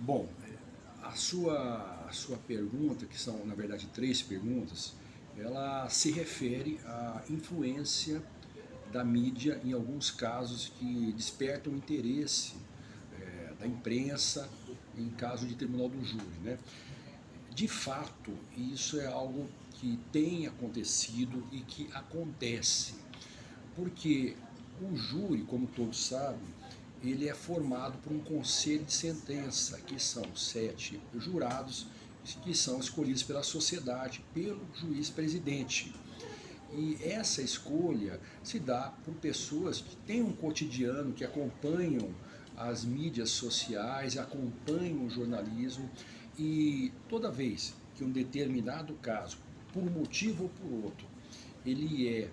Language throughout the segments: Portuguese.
Bom, a sua pergunta, que são na verdade três perguntas, ela se refere à influência da mídia em alguns casos que despertam interesse da imprensa em caso de tribunal do júri, né? De fato, isso é algo que tem acontecido e que acontece, porque o júri, como todos sabem, ele é formado por um conselho de sentença, que são 7 jurados que são escolhidos pela sociedade, pelo juiz presidente. E essa escolha se dá por pessoas que têm um cotidiano, que acompanham as mídias sociais, acompanham o jornalismo, e toda vez que um determinado caso, por um motivo ou por outro, ele é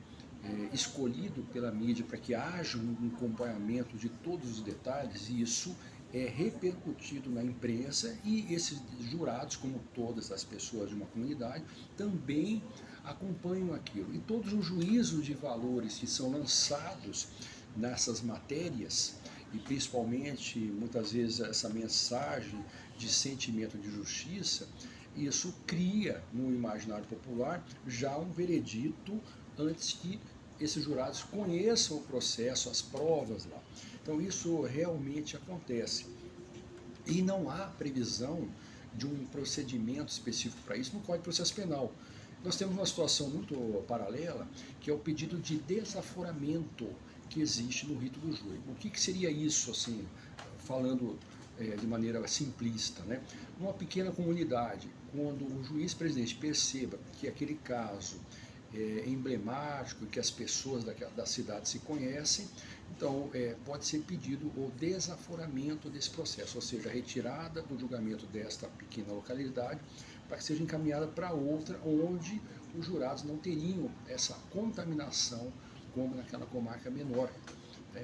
escolhido pela mídia para que haja um acompanhamento de todos os detalhes, e isso é repercutido na imprensa, e esses jurados, como todas as pessoas de uma comunidade, também acompanham aquilo. E todos os juízos de valores que são lançados nessas matérias, e principalmente muitas vezes essa mensagem de sentimento de justiça, isso cria no imaginário popular já um veredito antes que esses jurados conheçam o processo, as provas lá. Então isso realmente acontece. E não há previsão de um procedimento específico para isso no Código de Processo Penal. Nós temos uma situação muito paralela, que é o pedido de desaforamento que existe no rito do júri. O que seria isso, assim, falando de maneira simplista, né? Numa pequena comunidade, quando o juiz presidente perceba que aquele caso é emblemático, que as pessoas da cidade se conhecem, então pode ser pedido o desaforamento desse processo, ou seja, a retirada do julgamento desta pequena localidade para que seja encaminhada para outra, onde os jurados não teriam essa contaminação como naquela comarca menor, né?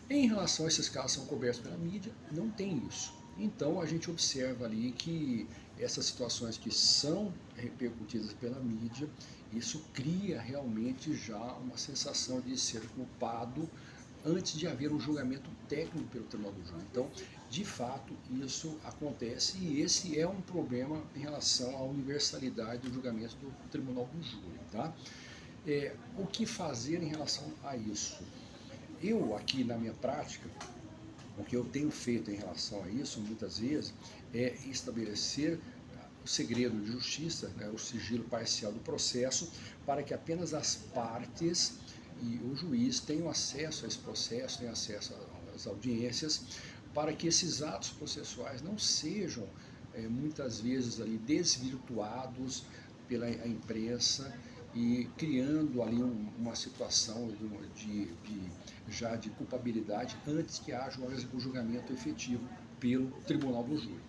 Em relação a esses casos que são cobertos pela mídia, não tem isso. Então a gente observa ali que essas situações que são repercutidas pela mídia, isso cria realmente já uma sensação de ser culpado antes de haver um julgamento técnico pelo Tribunal do Júri. Então, de fato, isso acontece, e esse é um problema em relação à universalidade do julgamento do Tribunal do Júri, tá? O que fazer em relação a isso? Eu, aqui na minha prática, o que eu tenho feito em relação a isso, muitas vezes, é estabelecer o segredo de justiça, né, o sigilo parcial do processo, para que apenas as partes e o juiz tenham acesso a esse processo, tenham acesso às audiências, para que esses atos processuais não sejam, muitas vezes, ali desvirtuados pela imprensa, e criando ali uma situação já de culpabilidade antes que haja o julgamento efetivo pelo Tribunal do Júri.